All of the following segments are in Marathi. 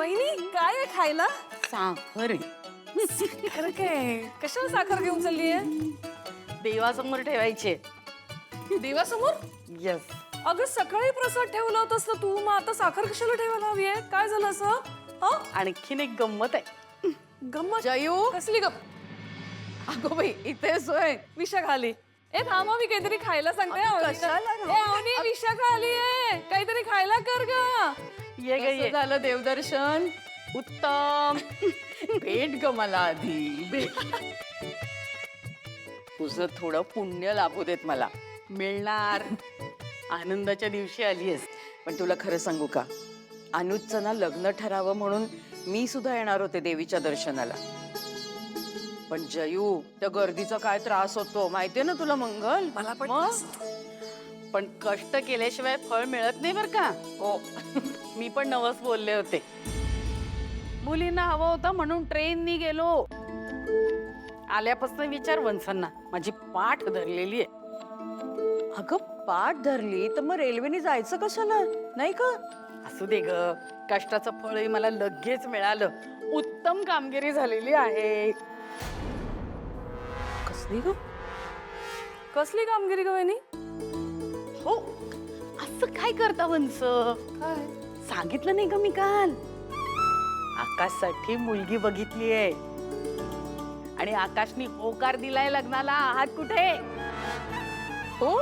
वहिनी काय आहे खायला? साखर आहे. साखर काय? कशाला साखर घेऊन चाललीये? देवासमोर ठेवायचे. देवासमोर? यस. अगं सकाळी प्रसाद ठेवला होतास ना तू, मग आता साखर कशाला ठेवायला हवी आहे? काय झालं असं? आणखीन एक गंमत आहे. गंमत? जयू. कसली गप? अगो बाई इथे सोय. विषा खाली. ए थांबा मी काहीतरी खायला सांगते. अगं, कशाला ग? ए अवनी विषा खाली आहे. काहीतरी खायला कर ग. ये ग ये. झालं देवदर्शन? उत्तम. भेट ग मला आधी भेट. तुझं थोडं पुण्य लाभू देत मला. मिळणार. आनंदाच्या दिवशी आलीयस. पण तुला खरं सांगू का, अनुजचं ना लग्न ठरावं म्हणून मी सुद्धा येणार होते देवीच्या दर्शनाला. पण जयू, त्या गर्दीचा काय त्रास होतो माहितीये ना तुला मंगल? मला पण मग? पण कष्ट केल्याशिवाय फळ मिळत नाही बर का. हो. मी पण नवस बोलले होते. मुलींना हवं होतं म्हणून ट्रेननी गेलो. आल्यापासून विचार वंसांना, माझी पाठ धरलेली आहे. अगं पाठ धरली तर मग रेल्वेने जायचं कशाला, नाही का? असू दे ग, कष्टाचं फळही मला लगेच मिळालं. उत्तम कामगिरी झालेली आहे. कसली ग? कसली कामगिरी ग वहिनी? हो, असं काय करता वंस? काय? सांगितलं नाही का मी काल? आकाशसाठी मुलगी बघितलीये आणि आकाशनी होकार दिलाय लग्नाला. आहात कुठे? हो.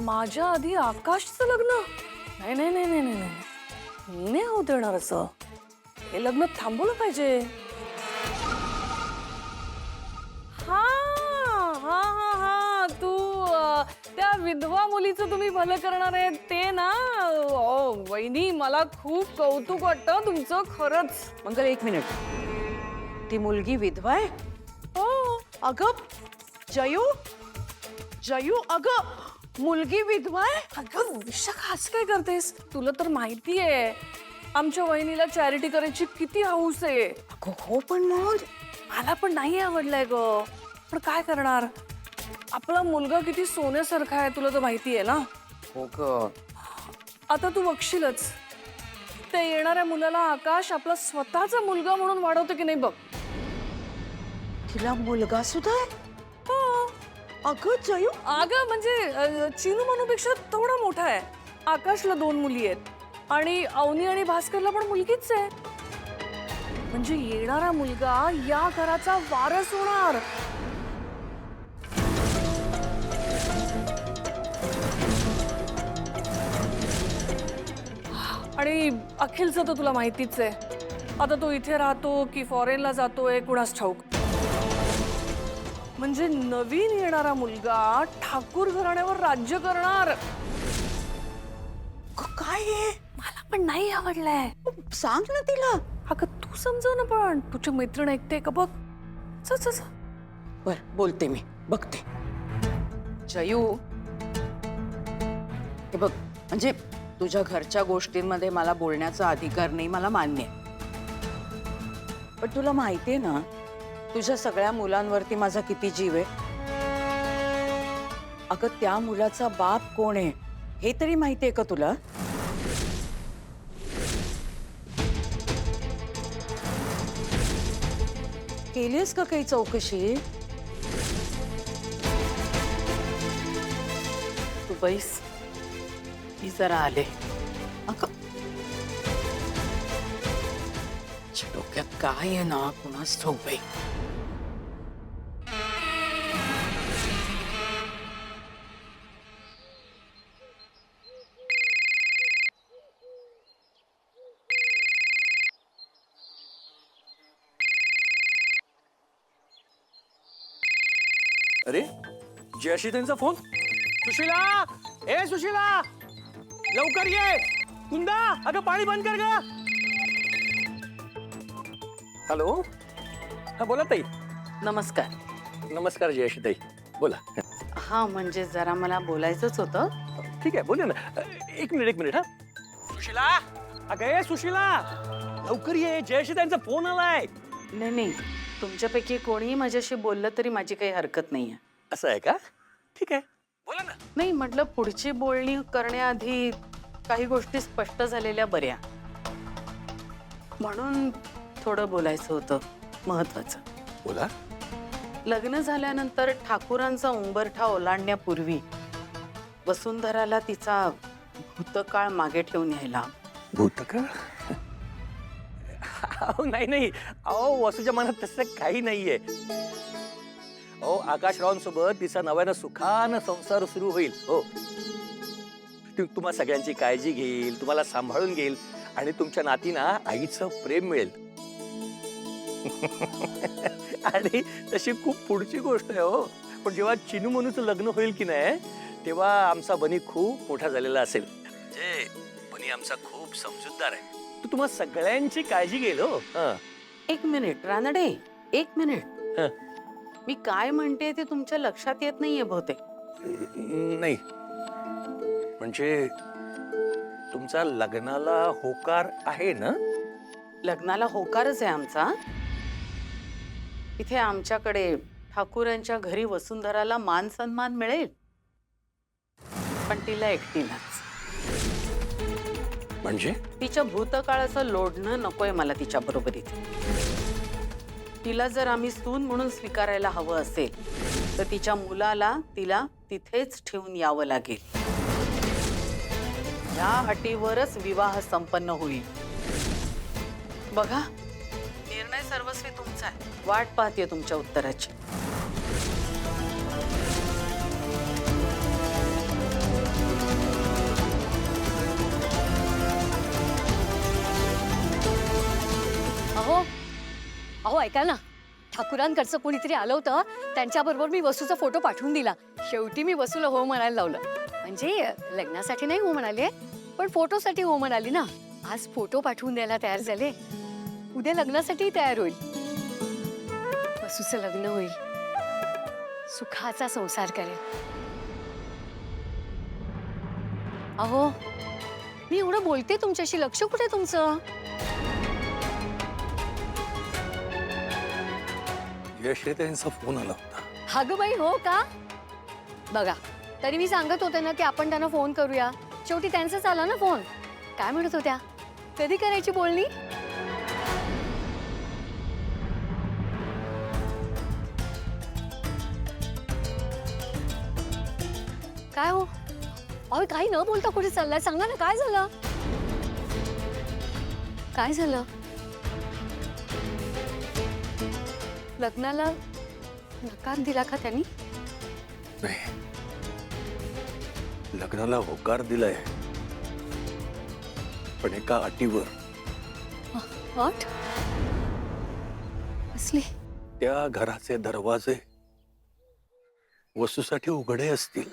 माझ्या आधी आकाशचं लग्न? नाही नाही नाही नाही नाही, मी नाही होऊ देणार असं. हे लग्न थांबवलं पाहिजे. हा हा हा हा तू त्या विधवा मुलीचं तुम्ही भलं करणार आहे ते ना? ओ वहिनी, मला खूप कौतुक वाटतं तुमचं खरंच. मंगल एक मिनिट, ती मुलगी विधवा आहे? हो. अगं जयू, जयू अगं मुलगी विधवा आहे? अगं विशाख, आज काय करतेस? तुला तर माहिती आहे आमच्या वहिनीला चॅरिटी करायची किती हौस आहे. अगं हो, पण मग मला पण नाही आवडलंय ग, पण काय करणार? आपला मुलगा किती सोन्यासारखा आहे तुला तर माहिती आहे ना. हो ग. आता तू बघशीलच, त्या येणाऱ्या मुलाला आकाश आपला स्वतःचा मुलगा म्हणून वाढवतो की नाही बघ. तिला मुलगा सुद्धा आहे? हो. अगं जयू. अगं म्हणजे चिनू मनूपेक्षा थोडा मोठा आहे. आकाशला 2 मुली आहेत आणि अवनी आणि भास्करला पण मुलगीच आहे. म्हणजे येणारा मुलगा या घराचा वारस होणार. आणि अखिलचं तर तुला माहितीच आहे. आता तो इथे राहतो की फॉरेनला जातोय कुणास ठाऊक. म्हणजे नवीन येणारा मुलगा ठाकूर घराण्यावर राज्य करणार. काय आहे? मला पण नाही आवडलंय. सांग ना तिला. अगं तू समजव ना, पण तुझी मैत्रीण ऐकते का बघ. चल. बर बोलते मी, बघते. जयू, हे बघ, म्हणजे तुझ्या घरच्या गोष्टींमध्ये मला बोलण्याचा अधिकार नाही, मला मान्य आहे. पण तुला माहितीये ना तुझ्या सगळ्या मुलांवरती माझा किती जीव आहे. अगं त्या मुलाचा बाप कोण आहे हे तरी माहितीये का तुला? केलीस का काही चौकशी? तू बैस, मी जरा आले. अगं डोक्यात काय आहे ना कुणास ठाऊक बाई. अरे जयश्री त्यांचा फोन. सुशीला, ए सुशीला, लवकर ये. कुंदा, अगं पाणी बंद कर ग. हॅलो, हा बोला ताई. नमस्कार. नमस्कार जयश्री ताई, बोला. हा म्हणजे जरा मला बोलायचंच होतं. ठीक आहे, बोलूया ना. एक मिनिट हा. सुशीला, अगं ए सुशीला, लवकर ये. जयश्री त्यांचा फोन आलाय. नाही, तुमच्यापैकी कोणीही माझ्याशी बोललं तरी माझी काही हरकत नाहीये. असं आहे का? ठीक आहे, बोला ना. नाही म्हटलं, पुढची बोलणी करण्याआधी काही गोष्टी स्पष्ट झालेल्या बऱ्या, म्हणून थोडं बोलायचं होतं महत्वाचं. बोला. लग्न झाल्यानंतर ठाकूरांचा उंबरठा ओलांडण्यापूर्वी वसुंधराला तिचा भूतकाळ मागे ठेवून यायला. भूतकाळ? अहो नाही नाही, अहो वसूच्या मनात तसं काही नाहीये. अहो आकाशरावांसोबत तिचा नव्यानं सुखानं संसार सुरू होईल. हो, तुम्हा सगळ्यांची काळजी घेईल, तुम्हाला सांभाळून घेईल आणि तुमच्या नातीना आईचं प्रेम मिळेल. आणि तशी खूप पुढची गोष्ट आहे हो. पण जेव्हा चिनू मनूचं लग्न होईल की नाही, तेव्हा आमचा बनी खूप मोठा झालेला असेल. म्हणजे बनी आमचा खूप समजूतदार आहे. तू तुम्हा सगळ्यांची काळजी घेईल हो. एक मिनिट रानडे, एक मिनिट. हं. मी काय म्हणते ते तुमच्या लक्षात येत नाहीये बहुतेक. नाही म्हणजे तुमचा लग्नाला होकार आहे ना? लग्नाला होकारच आहे आमचा. इथे आमच्याकडे ठाकूरांच्या घरी वसुंधराला मान सन्मान मिळेल, पण तिला एकटीलाच. म्हणजे तिच्या भूतकाळाचं लोढणं नकोय मला तिच्या बरोबरीत. तिला जर आम्ही सून म्हणून स्वीकारायला हवं असेल तर तिच्या मुलाला तिला तिथेच ठेवून यावं लागेल. या अटीवरच विवाह संपन्न होईल. बघा, निर्णय सर्वस्वी तुमचा आहे. वाट पाहते तुमच्या उत्तराची. अहो अहो ऐका ना, ठाकूरांकडचं कोणीतरी आलं होतं, त्यांच्याबरोबर मी वसूचा फोटो पाठवून दिला. शेवटी मी वसूला हो म्हणायला लावलं. म्हणजे लग्नासाठी नाही हो म्हणाले, पण फोटोसाठी हो म्हणाली ना. आज फोटो पाठवून द्यायला तयार झाले, उद्या लग्नासाठी तयार होईल. वसूचं लग्न होईल, सुखाचा संसार करेल. अहो मी एवढं बोलते तुमच्याशी, लक्ष कुठे तुमचं? यशोदांचा फोन आला होता. हा ग बाई, हो का? बघा, तरी मी सांगत होते ना की आपण त्यांना फोन करूया. शेवटी त्यांचाच आला ना फोन. काय म्हणत होत्या? कधी करायची बोलणी? काय हो? अहो काही न बोलता कुठे चाललाय? सांगा ना, काय झालं? काय झालं? लग्नाला नकार दिला का त्यांनी? नाही, लग्नाला होकार दिलाय, पण एका अटीवर. अट? असली? त्या घराचे दरवाजे वसूसाठी उघडे असतील,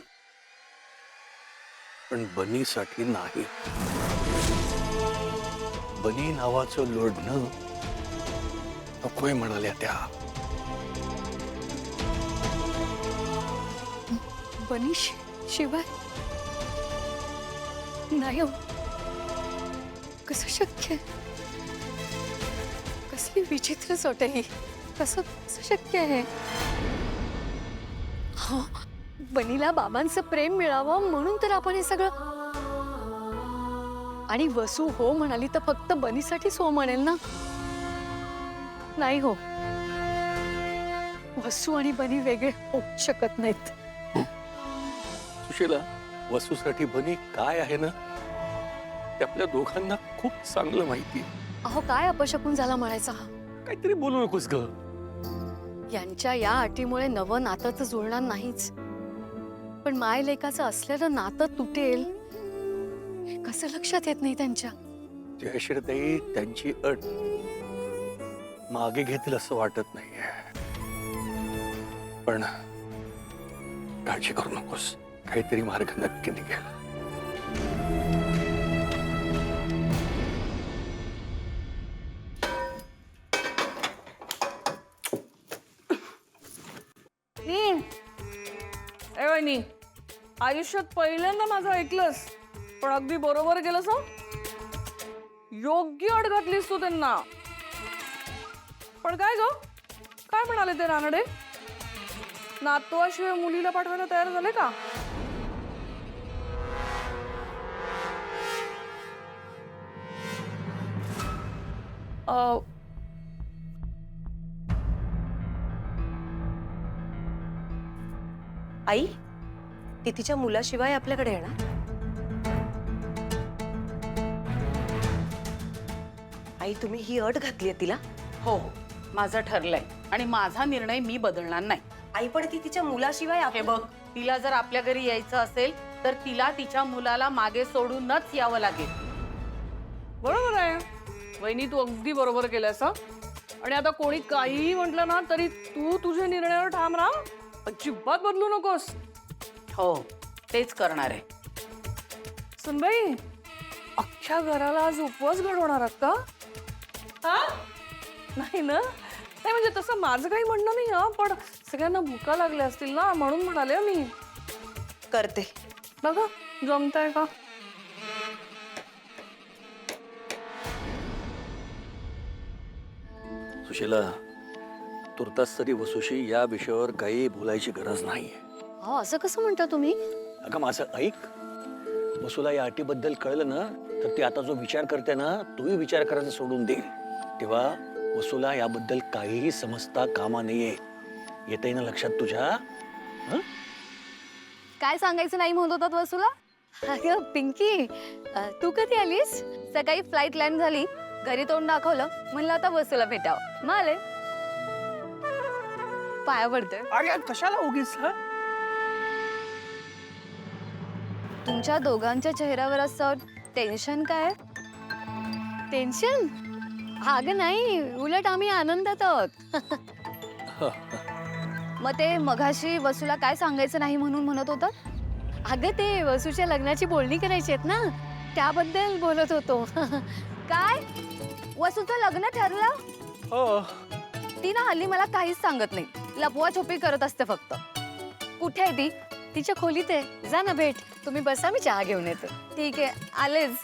पण बनीसाठी नाही. बनी नावाचं लोढणं नकोय म्हणाल्या त्या. बनीश शिवाय नाही हो. कसं शक्य? कसली विचित्र सोट ही. कसं शक्य आहे? हो, बनीला बाबांचं प्रेम मिळावं म्हणून तर आपण हे सगळं. आणि वसू हो म्हणाली तर फक्त बनीसाठीच हो म्हणेल ना? नाही हो, वसू आणि बनी वेगळे होऊ शकत नाहीत. सुशीला, वसूसाठी बनी काय आहे ना, ते आपल्या दोघांना खूप चांगलं माहिती. अहो काय अपशकुन झाला म्हणायचा हा? काहीतरी बोलू नकोस ग. यांच्या या अटीमुळे नवं नातं तर जुळणार नाहीच, पण माय लेकाचं असलेलं नातं तुटेल हे कसं लक्षात येत नाही त्यांच्या? जयश्रीताई त्यांची अट मागे घेतील असं वाटत नाहीये. पण काळजी करू नकोस, काहीतरी मार्ग नक्की निघेल. ए वहिनी, आयुष्यात पहिल्यांदा माझं ऐकलंस, पण अगदी बरोबर गेलंस हं? योग्य अट घातलीस तू त्यांना. पण काय ग, काय म्हणाले ते रानडे? नातवाशिवाय मुलीला पाठवायला तयार झाले का? आई ती तिच्या मुलाशिवाय आपल्याकडे येणार? आई तुम्ही ही अट घातलीये तिला? हो माझं ठरलंय आणि माझा निर्णय मी बदलणार नाही. आई पण ती तिच्या मुलाशिवाय हे बघ, तिला जर आपल्या घरी यायचं असेल तर तिला तिच्या मुलाला मागे सोडूनच यावं लागेल. बरोबर आहे वहिनी, तू अगदी बरोबर केलंस हं. आणि आता कोणी काहीही म्हटलं ना तरी तू तुझ्या निर्णयावर ठाम राहा, अजिबात बदलू नकोस. हो तेच करणार आहे. सुनबाई, अख्ख्या घराला आज उपवास घडवणार आहात का? हा? नाही ना? नाही म्हणजे तसं माझं काही म्हणणं नाही हा, पण सगळ्यांना भुका लागल्या असतील ना म्हणून म्हणाले हं मी. करते. बघा जमताय का? सुशीला, तुर्तास तरी वसूशी या विषयावर काही बोलायची गरज नाहीये. अहो असं कसं म्हणता तुम्ही? अगं माझं ऐक, वसूला या अटीबद्दल कळलं ना तर ती आता जो विचार करते ना तोही विचार करायचा सोडून देईल. तेव्हा वसूला याबद्दल काहीही समजता कामा नये. येतंय ना लक्षात तुझ्या? काय सांगायचं नाही म्हणत होतात वसूला? अगं पिंकी, तू कधी आलीस? सकाळी फ्लाईट लँड झाली, घरी तोंड दाखवलं, म्हणलं आता वसूला भेटावं. मग आले. पाया पडते. अरे कशाला उगीच? तुमच्या दोघांच्या चेहऱ्यावर असं टेन्शन काय? टेन्शन? अगं नाही, उलट आम्ही आनंदात आहोत. मग ते मघाशी वसूला काय सांगायचं नाही म्हणून म्हणत होतं? अगं ते वसूच्या लग्नाची बोलणी करायची आहेत ना, त्याबद्दल बोलत होतो. काय? वसूचं लग्न ठरलं? हो. ती ना हल्ली मला काहीच सांगत नाही, लपवाछोपी करत असते फक्त. कुठे आहे ती? तिच्या खोलीत आहे. जा ना भेट. तुम्ही बसा, मी चहा घेऊन येते. ठीक आहे, आलेच.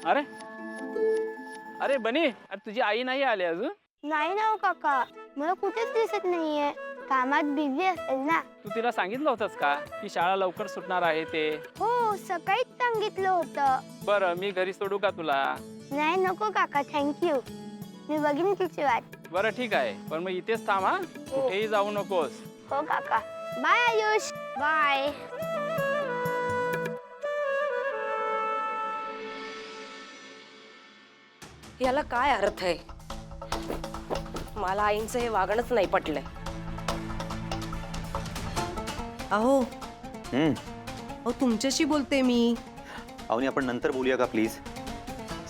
अरे अरे बनी, अरे तुझी आई नाही आली अजून? नाही ना हो काका, मला कुठेच दिसत नाहीये. कामात बिझी असेल ना. तू तिला सांगितलं होतंस का की शाळा लवकर सुटणार आहे ते? हो सकाळीच सांगितलं होतं. बरं मी घरी सोडू का तुला? नाही नको काका, थँक्यू. मी बघीन तिची वाट. बरं ठीक आहे, पण मग इथेच थांब हा, कुठेही जाऊ नकोस. हो काका. बाय आयुष. बाय. याला काय अर्थ आहे? मला आईंचं हे वागणंच नाही पटलंय. अहो अहो तुमच्याशी बोलते मी. अवनी आपण नंतर बोलूया का प्लीज?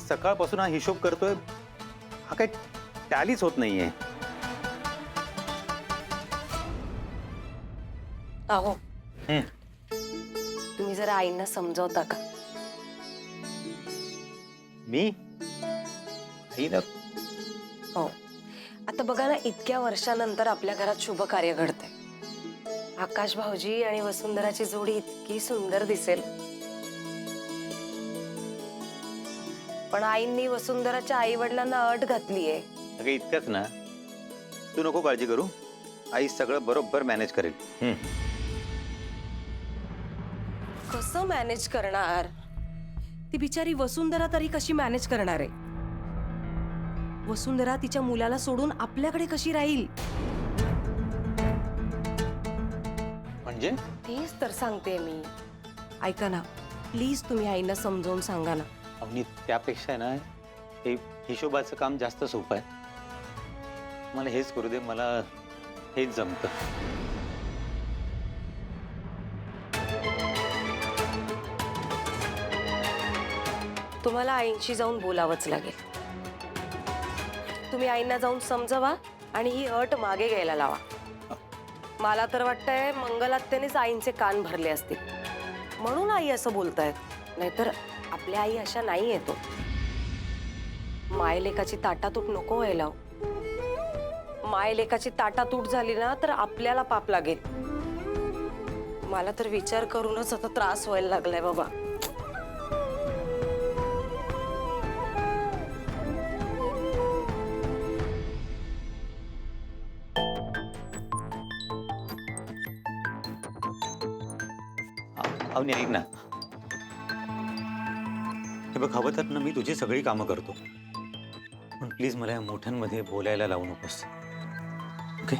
सकाळपासून हा हिशोब करतोय, हा काही टॅलीच होत नाहीये. अहो तुम्ही जरा आईंना समजावता का? मी आई ना, हो आता बघा ना, इतक्या वर्षानंतर आपल्या घरात शुभ कार्य घडतंय. आकाश भाऊजी आणि वसुंधराची जोडी इतकी सुंदर दिसेल, पण आईंनी वसुंधराच्या आई वडिलांना अट घातलीये. अगं इतकंच ना, तू नको काळजी करू, आई सगळं बरोबर मॅनेज करेल. कसं मॅनेज करणार? ती बिचारी वसुंधरा तरी कशी मॅनेज करणार आहे? वसुंधरा तिच्या मुलाला सोडून आपल्याकडे कशी राहील? म्हणजे तेच तर सांगते मी. ऐका ना प्लीज, तुम्ही आईना समजावून सांगा ना. अवनी त्यापेक्षा ना हे हिशोबाचं काम जास्त सोपं आहे. मला हेच करू दे, मला हेच जमतं. तुम्हाला आईंशी जाऊन बोलावंच लागेल. तुम्ही आईंना जाऊन समजवा आणि ही अट मागे घ्यायला लावा. मला तर वाटतंय मंगलात्यानेच आईंचे कान भरले असतील म्हणून आई असं बोलतायत. नाहीतर आपल्या आई अशा नाही येतो. मायलेकाची ताटातूट नको व्हायला. मायलेकाची ताटातूट झाली ना तर आपल्याला पाप लागेल. मला तर विचार करूनच आता त्रास व्हायला लागलाय बाबा. अवनी ऐक ना, हे बघ हवं तर ना मी तुझी सगळी कामं करतो, पण प्लीज मला या मोठ्यांमध्ये बोलायला लावू नकोस. ओके?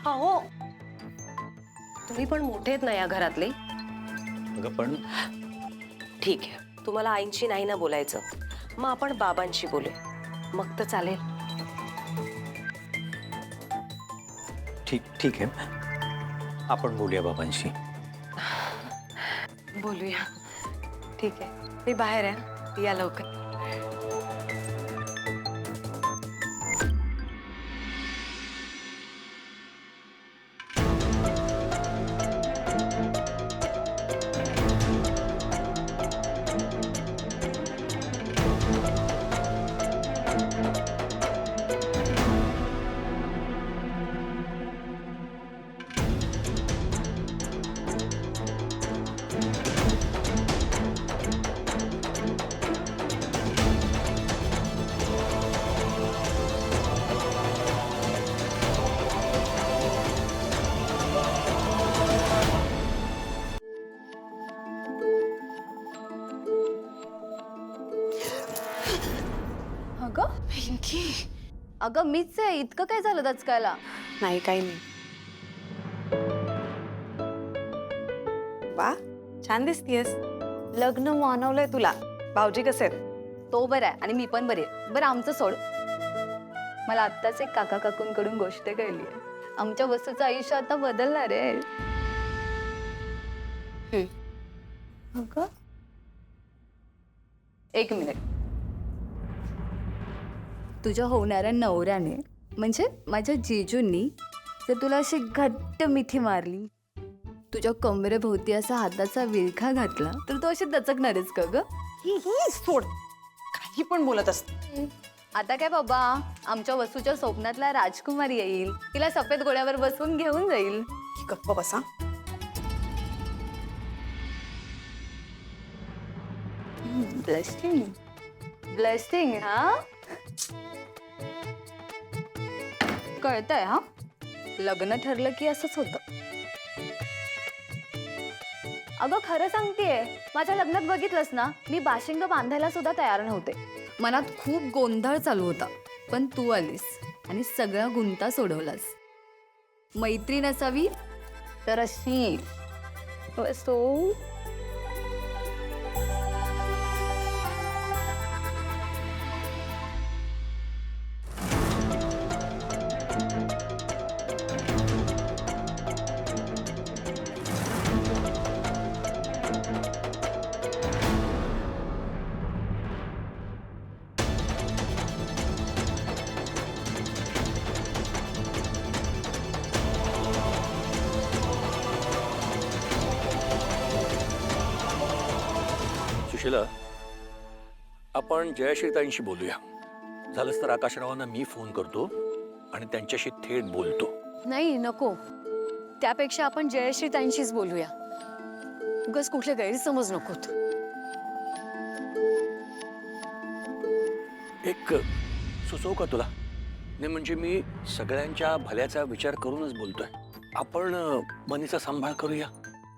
हो, तुम्ही पण मोठे आहेत ना या घरातले. अगं पण ठीक आहे, तुम्हाला आईंशी नाही ना बोलायचं, मग आपण बाबांशी बोलूया, मग तर चालेल. ठीक आहे, आपण बोलूया बाबांशी. बोलूया. ठीक आहे, मी बाहेर आहे, या लवकर. अगं पिंकी, अगं मीच आहे. इतकं काय झालं दचकायला? नाही काही नाही. वा, छान दिसतीयस. लग्न मानवलंय तुला. भाऊजी कसे आहेत? तो बरा आहे आणि मी पण बरी आहे. बरं आमचं सोड. मला आत्ताच एक काका काकूंकडून गोष्ट कळली. आमच्या वस्तूचं आयुष्य आता बदलणार आहे. अगं एक मिनिट. तुझ्या होणाऱ्या नवऱ्याने म्हणजे माझ्या जीजूंनी जर तुला अशी घट्ट मिठी मारली, तुझ्या कमरेभोवती असा हाताचा विळखा घातला, तर तू अशी दचकणारच का ग? सोड, काही पण बोलत असते. आता काय बाबा, आमच्या वसूच्या स्वप्नातला राजकुमार येईल, तिला सफेद घोड्यावर बसून घेऊन जाईल. गप्प बसा. ब्लस्टिंग ब्लस्टिंग. हा कळतंय. हा लग्न ठरलं की असंच होतं. अगं खरं सांगतेय, माझ्या लग्नात बघितलंस ना, मी बाशिंग बांधायला सुद्धा तयार नव्हते. मनात खूप गोंधळ चालू होता, पण तू आलीस आणि सगळा गुंता सोडवलास. मैत्रीण असावी तर अशी. सो सुशीला, आपण जयश्रीताईंशी बोलूया. झालंच तर आकाशरावांना मी फोन करतो आणि त्यांच्याशी थेट बोलतो. नाही नको, त्यापेक्षा आपण जयश्री ताईंशीच बोलूया. उगाच कुठले गैरसमज नकोत. एक सुचवू का तुला? नाही म्हणजे मी सगळ्यांच्या भल्याचा विचार करूनच बोलतोय. आपण बनीचा सांभाळ करूया,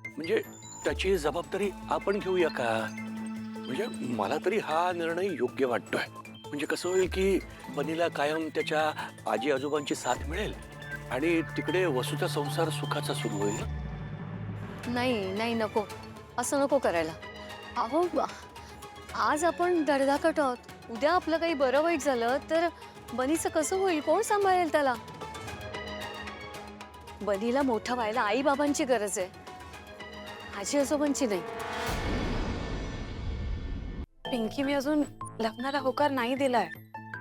म्हणजे त्याची जबाबदारी आपण घेऊया का? म्हणजे मला तरी हा निर्णय योग्य वाटतोय. म्हणजे कसं होईल की बनीला कायम त्याच्या आजी आजोबांची साथ मिळेल आणि तिकडे वसूचा संसार सुखाचा सुरू होईल. नाही नाही नको, असं नको करायला. अहो आज आपण धडधाकट आहोत, उद्या आपलं काही बरं वाईट झालं तर बनीचं कसं होईल? कोण सांभाळेल त्याला? बनीला मोठं व्हायला आई बाबांची गरज आहे, आजी आजोबांची नाही. पिंकी, मी अजून लग्नाला होकार नाही दिलाय.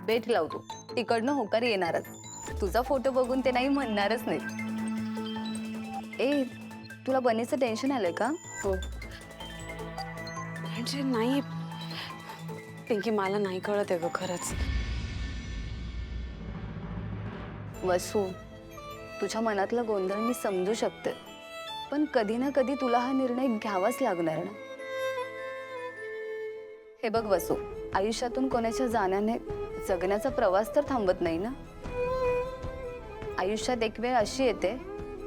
बेट लावतो, तिकडनं होकार येणारच. तुझा फोटो बघून ते नाही म्हणणारच नाही. ए, तुला बनीचं टेन्शन आलंय का? हो, म्हणजे नाही पिंकी, मला नाही कळत आहे ग खरंच. वसू, तुझ्या मनातलं गोंधळ मी समजू शकते, पण कधी ना कधी तुला हा निर्णय घ्यावाच लागणार ना. हे बघ वसू, आयुष्यातून कोणाच्या जाण्याने जगण्याचा प्रवास तर थांबत नाही ना. आयुष्यात एक वेळ अशी येते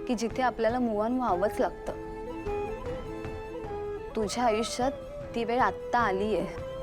की जिथे आपल्याला मुव्ह व्हावंच लागतं. तुझ्या आयुष्यात ती वेळ आत्ता आली आहे.